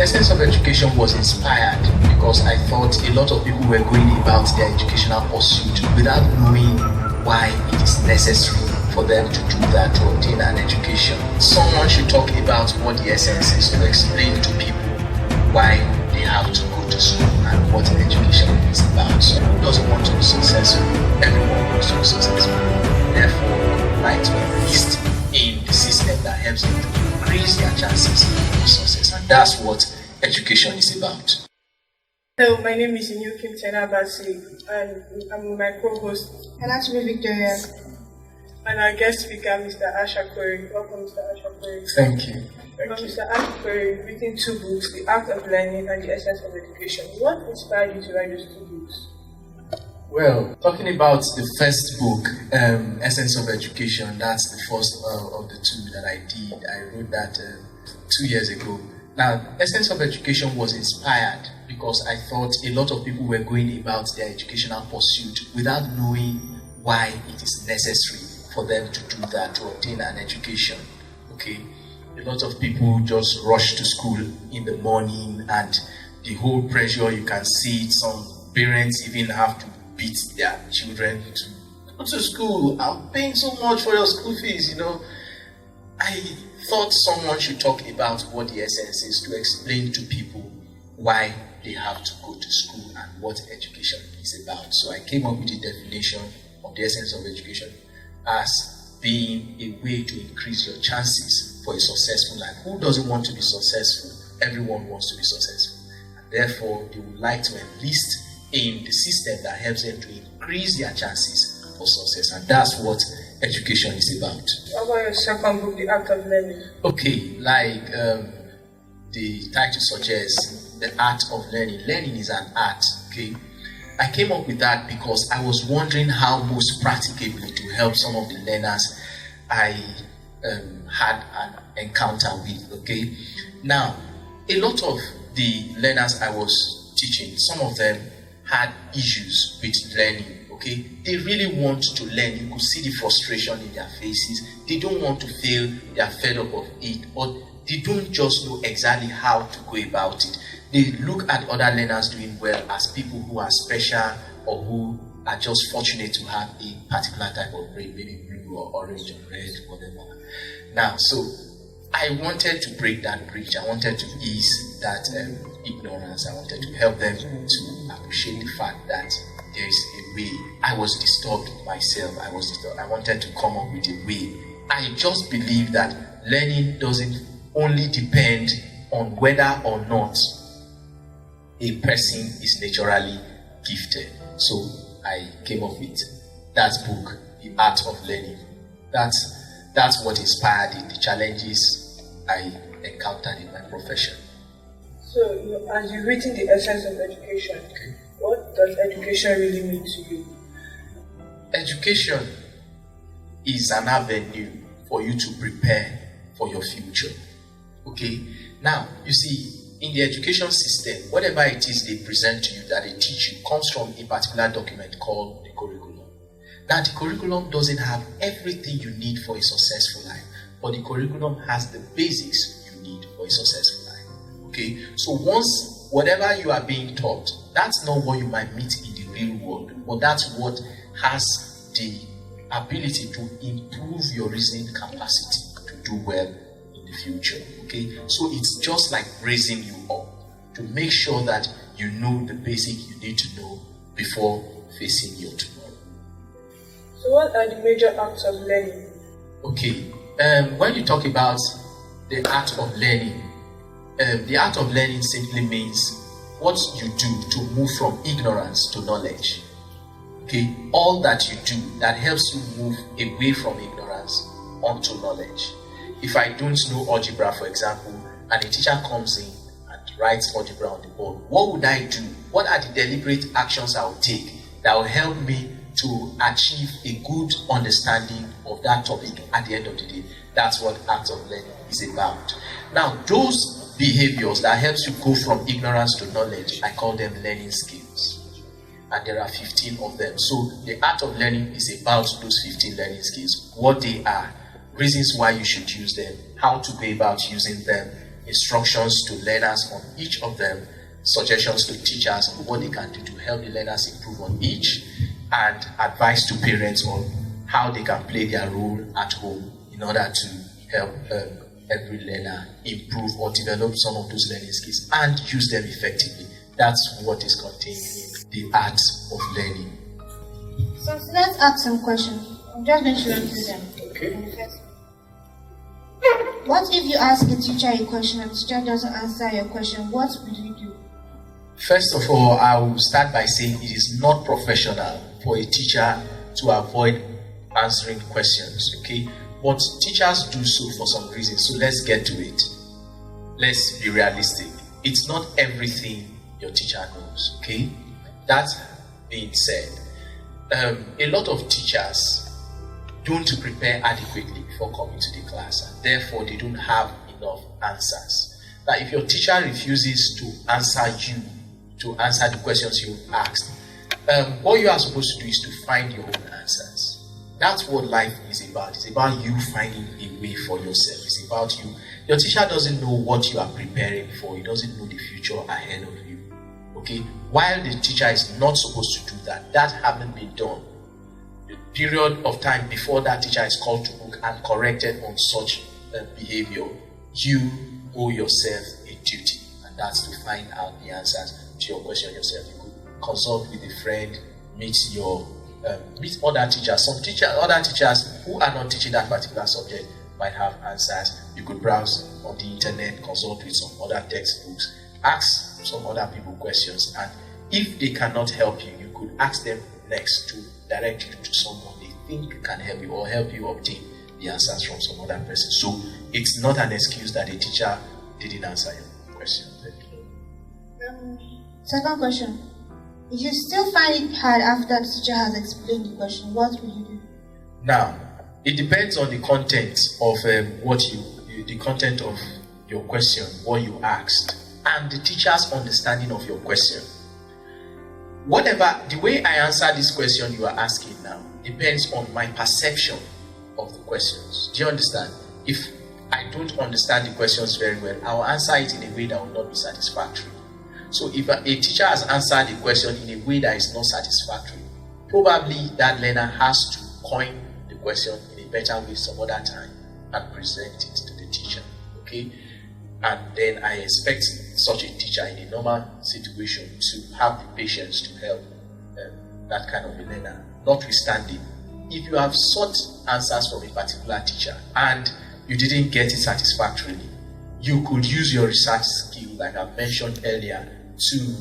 Essence of Education was inspired because I thought a lot of people were going about their educational pursuit without knowing why it is necessary for them to do that, to obtain an education. Someone should talk about what the essence is, to explain to people why they have to go to school and what education is about. So who doesn't want to be successful? Everyone wants to be successful. Therefore, like to invest in the system that helps them to increase their chances of success. And that's what education is about. Hello, my name is Inyukim Tenabasi, and I'm my co-host. And that's me, Victoria. And our guest speaker, Mr. Asha Query. Welcome, Mr. Asha Query. Thank you. Mr. Asha Query, written 2 books, The Art of Learning and The Essence of Education. What inspired you to write those 2 books? Well, talking about the first book, Essence of Education, that's the first of the 2 that I did. I wrote that 2 years ago. Now, Essence of Education was inspired because I thought a lot of people were going about their educational pursuit without knowing why it is necessary for them to do that, to obtain an education. Okay, a lot of people just rush to school in the morning, and the whole pressure, you can see it. Some parents even have to beat their children to go to school. I'm paying so much for your school fees, you know. I thought someone should talk about what the essence is, to explain to people why they have to go to school and what education is about. So I came up with the definition of the essence of education as being a way to increase your chances for a successful life. Who doesn't want to be successful? Everyone wants to be successful. And therefore, they would like to enlist in the system that helps them to increase their chances for success. And that's what education is about. How about your second book, The Art of Learning? Okay, like the title suggests, The Art of Learning. Learning is an art, okay? I came up with that because I was wondering how most practicably to help some of the learners I had an encounter with, okay? Now, a lot of the learners I was teaching, some of them had issues with learning, okay? They really want to learn. You could see the frustration in their faces. They don't want to fail. They are fed up of it, but they don't just know exactly how to go about it. They look at other learners doing well as people who are special or who are just fortunate to have a particular type of brain, maybe blue or orange or red, whatever. Now, so I wanted to break that bridge. I wanted to ease that ignorance. I wanted to help them to appreciate the fact that there is a way. I was disturbed myself. I wanted to come up with a way. I just believe that learning doesn't only depend on whether or not a person is naturally gifted. So I came up with that book, The Art of Learning. That's what inspired it, the challenges I encountered in my profession. So, as you've written The Essence of Education, what does education really mean to you? Education is an avenue for you to prepare for your future. Okay? Now, you see, in the education system, whatever it is they present to you, that they teach you, comes from a particular document called the curriculum. Now, the curriculum doesn't have everything you need for a successful life, but the curriculum has the basics you need for a successful life. Okay? So once, whatever you are being taught, that's not what you might meet in the real world, but that's what has the ability to improve your reasoning capacity to do well in the future. Okay, so it's just like raising you up to make sure that you know the basic you need to know before facing your tomorrow. So what are the major acts of learning? Okay, when you talk about the art of learning, the art of learning simply means what you do to move from ignorance to knowledge. Okay, all that you do that helps you move away from ignorance onto knowledge. If I don't know algebra, for example, and a teacher comes in and writes algebra on the board, what would I do? What are the deliberate actions I will take that will help me to achieve a good understanding of that topic at the end of the day? That's what art of learning is about. Now, those behaviors that helps you go from ignorance to knowledge, I call them learning skills. And there are 15 of them. So the art of learning is about those 15 learning skills, what they are, reasons why you should use them, how to go about using them, instructions to learners on each of them, suggestions to teachers on what they can do to help the learners improve on each, and advice to parents on how they can play their role at home in order to help every learner improve or develop some of those learning skills and use them effectively. That's what is contained in the art of learning. So let's ask some questions. I'm just going to run through them. Okay. What if you ask a teacher a question and the teacher doesn't answer your question? What would you do? First of all, I will start by saying it is not professional for a teacher to avoid answering questions, okay? But teachers do so for some reason, so let's get to it. Let's be realistic. It's not everything your teacher knows, okay? That being said, a lot of teachers don't prepare adequately before coming to the class, and therefore they don't have enough answers. Now, if your teacher refuses to answer the questions you asked, what you are supposed to do is to find your own answers. That's what life is about. It's about you finding a way for yourself. It's about you. Your teacher doesn't know what you are preparing for. He doesn't know the future ahead of you. Okay? While the teacher is not supposed to do that, that hasn't been done. The period of time before that teacher is called to book and corrected on such behavior, you owe yourself a duty, and that's to find out the answers to your question yourself. You could consult with a friend, meet other teachers. Other teachers who are not teaching that particular subject might have answers. You could browse on the internet, consult with some other textbooks, ask some other people questions, and if they cannot help you, you could ask them next to direct you to someone they think can help you or help you obtain the answers from some other person. So it's not an excuse that a teacher didn't answer your question. Second question. If you still find it hard after the teacher has explained the question, what will you do? Now, it depends on the content of the content of your question, what you asked, and the teacher's understanding of your question. The way I answer this question you are asking now depends on my perception of the questions. Do you understand? If I don't understand the questions very well, I will answer it in a way that will not be satisfactory. So if a teacher has answered the question in a way that is not satisfactory, probably that learner has to coin the question in a better way some other time and present it to the teacher. Okay? And then I expect such a teacher in a normal situation to have the patience to help that kind of a learner. Notwithstanding, if you have sought answers from a particular teacher and you didn't get it satisfactorily, you could use your research skill, like I mentioned earlier, to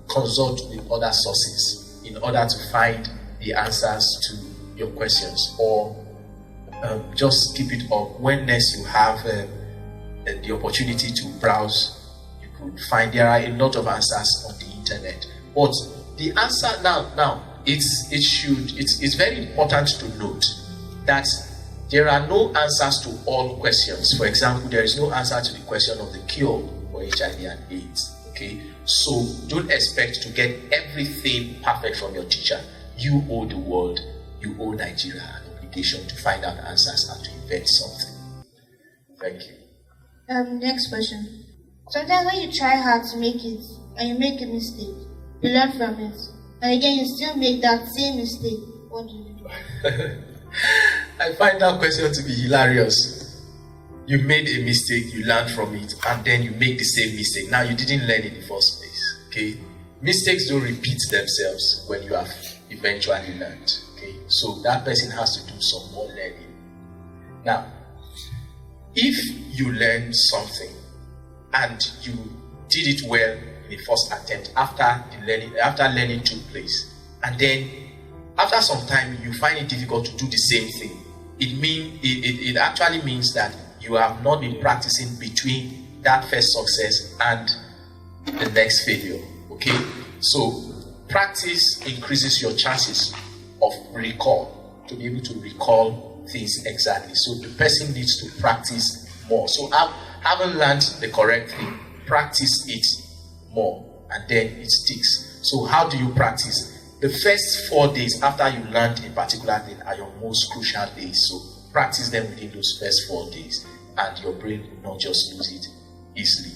consult with other sources in order to find the answers to your questions, or just keep it up. When next you have the opportunity to browse, you could find there are a lot of answers on the internet. But the answer now it's very important to note that there are no answers to all questions. For example, there is no answer to the question of the cure for HIV and AIDS. Okay, so don't expect to get everything perfect from your teacher. You owe the world, you owe Nigeria an obligation to find out answers and to invent something. Thank you. Next question. Sometimes when you try hard to make it and you make a mistake, you learn from it, and again you still make that same mistake. What do you do? I find that question to be hilarious. You made a mistake, you learn from it, and then you make the same mistake. Now you didn't learn in the first place. Okay? Mistakes don't repeat themselves when you have eventually learned. Okay? So that person has to do some more learning. Now, if you learn something and you did it well in the first attempt after learning took place, and then after some time you find it difficult to do the same thing, it actually means that you have not been practicing between that first success and the next failure. Okay? So practice increases your chances of recall, to be able to recall things exactly. So the person needs to practice more. So haven't learned the correct thing, practice it more, and then it sticks. So how do you practice? The first 4 days after you learned a particular thing are your most crucial days. So practice them within those first 4 days, and your brain will not just lose it easily.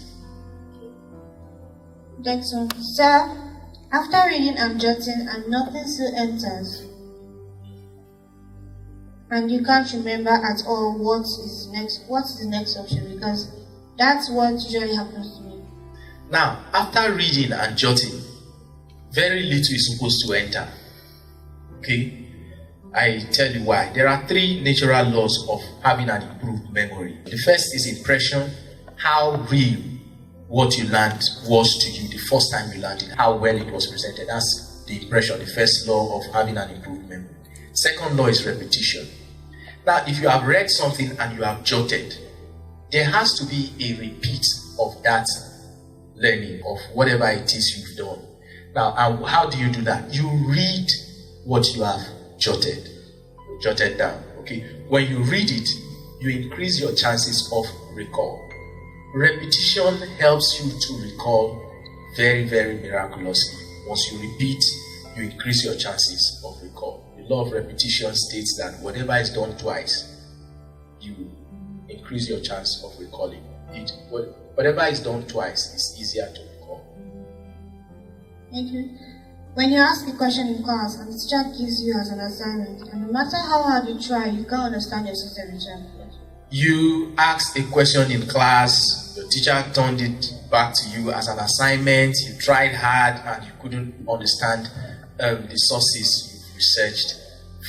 Next one. Sir, after reading and jotting and nothing still enters, and you can't remember at all what is the next option, because that's what usually happens to me. Now, after reading and jotting, very little is supposed to enter. Okay? I tell you why. There are three natural laws of having an improved memory. The first is impression, how real what you learned was to you the first time you learned it, how well it was presented. That's the impression, the first law of having an improved memory. Second law is repetition. Now, if you have read something and you have jotted, there has to be a repeat of that learning, of whatever it is you've done. Now, how do you do that? You read what you have jotted down. Okay, when you read it, you increase your chances of recall. Repetition helps you to recall very, very miraculously. Once you repeat, you increase your chances of recall. The law of repetition states that whatever is done twice, you increase your chance of recalling it. Whatever is done twice is easier to recall. Thank you. When you ask a question in class and the teacher gives you as an assignment, and no matter how hard you try, you can't understand your sister return. You asked a question in class, your teacher turned it back to you as an assignment, you tried hard and you couldn't understand the sources you've researched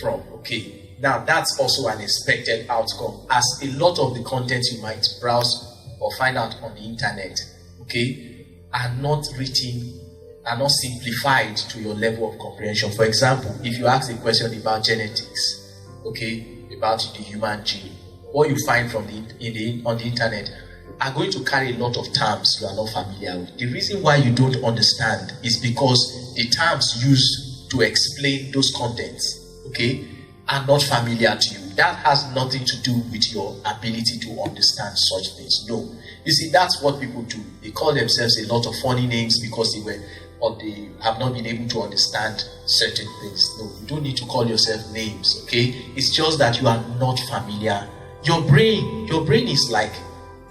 from. Okay, now that's also an expected outcome, as a lot of the content you might browse or find out on the internet, okay, are not written, are not simplified to your level of comprehension. For example, if you ask a question about genetics, okay, about the human gene, what you find on the internet are going to carry a lot of terms you are not familiar with. The reason why you don't understand is because the terms used to explain those contents, okay, are not familiar to you. That has nothing to do with your ability to understand such things. No. You see, that's what people do. They call themselves a lot of funny names because they have not been able to understand certain things. No, you don't need to call yourself names, okay? It's just that you are not familiar. Your brain is like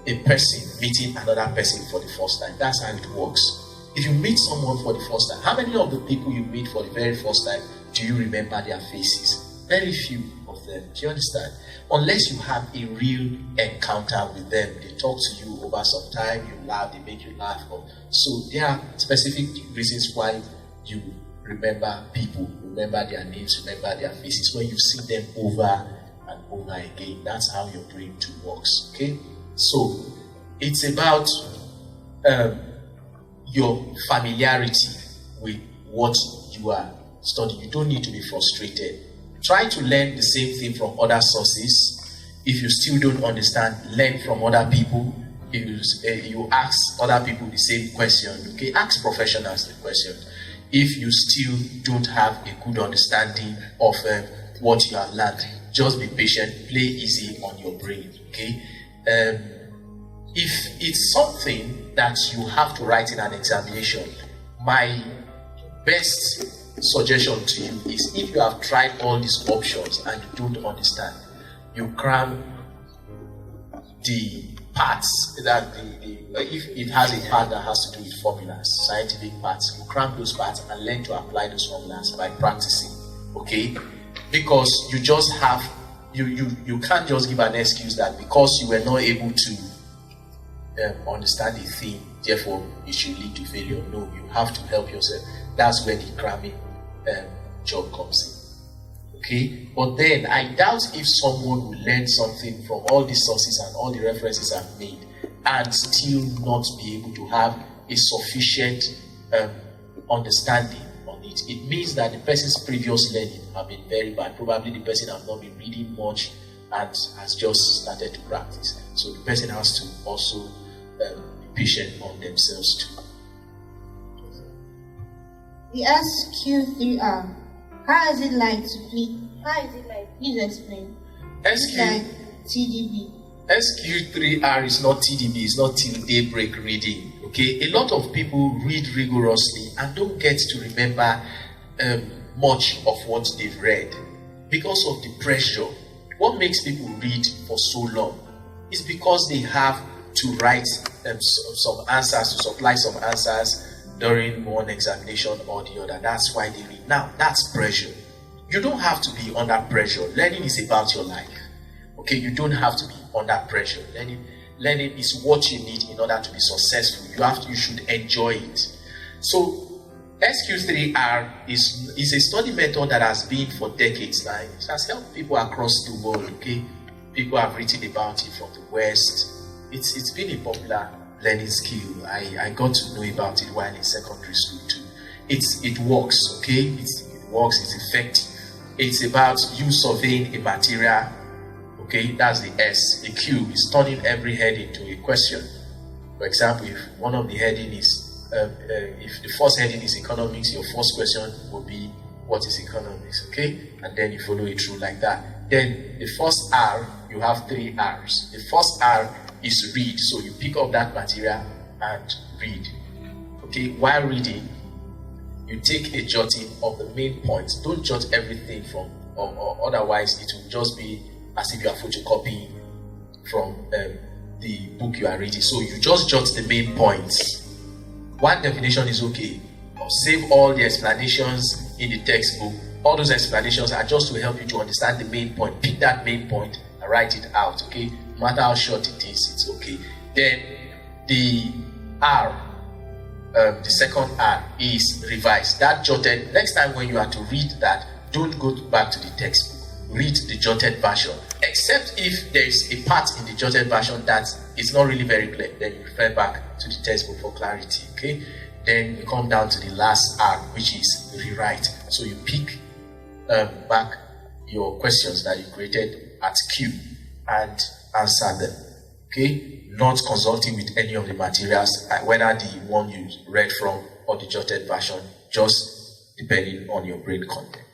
a person meeting another person for the first time. That's how it works. If you meet someone for the first time, how many of the people you meet for the very first time do you remember their faces? Very few of them. Do you understand? Unless you have a real encounter with them, they talk to you over some time, you laugh, they make you laugh. So there are specific reasons why you remember people, remember their names, remember their faces, when you see them over and over again. That's how your brain too works. Okay, so it's about your familiarity with what you are studying. You don't need to be frustrated. Try to learn the same thing from other sources. If you still don't understand, learn from other people. If you ask other people the same question, okay, ask professionals the question. If you still don't have a good understanding of what you have learned, just be patient, play easy on your brain, okay? If it's something that you have to write in an examination, my best suggestion to you is, if you have tried all these options and you don't understand, you cram the parts that if it has a part that has to do with formulas, scientific parts, you cram those parts and learn to apply those formulas by practicing, okay? Because you just have you can't just give an excuse that because you were not able to understand the thing, therefore it should lead to failure. No, you have to help yourself. That's where the cramming job comes in. Okay, but then I doubt if someone will learn something from all these sources and all the references I've made and still not be able to have a sufficient understanding on it. It means that the person's previous learning have been very bad. Probably the person has not been reading much and has just started to practice. So the person has to also be patient on themselves too. The SQ3R. How is it like to play? How is it like? Please explain. It's like TDB. SQ3R is not TDB, it's not till daybreak reading. Okay, a lot of people read rigorously and don't get to remember much of what they've read because of the pressure. What makes people read for so long is because they have to write some answers, to supply some answers during one examination or the other. That's why they read. Now, that's pressure. You don't have to be under pressure. Learning is about your life. Okay, you don't have to be under pressure. Learning is what you need in order to be successful. You should enjoy it. So SQ3R is a study method that has been for decades now. It has helped people across the world. Okay, people have written about it from the West. It's been a popular learning skill. I got to know about it while in secondary school too. It works. Okay, it works. It's effective. It's about you surveying a material. Okay, that's the S. The Q is turning every head into a question. For example, if one of the heading is if the first heading is economics, your first question will be what is economics, okay? And then you follow it through like that. Then the first R, you have 3 R's. The first R is read, so you pick up that material and read. Okay, while reading, you take a jotting of the main points. Don't jot everything from, or otherwise it will just be as if you are photocopying from the book you are reading. So you just jot the main points. One definition is okay. Save all the explanations in the textbook. All those explanations are just to help you to understand the main point. Pick that main point and write it out, okay? No matter how short it is, it's okay. Then the R, the second R is revise. That jotted, next time when you are to read that, don't go back to the textbook. Read the jotted version. Except if there is a part in the jotted version that is not really very clear, then you refer back to the textbook for clarity, okay? Then you come down to the last R, which is rewrite. So you pick back your questions that you created at Q and answer them, okay? Not consulting with any of the materials, whether the one you read from or the jotted version, just depending on your brain content.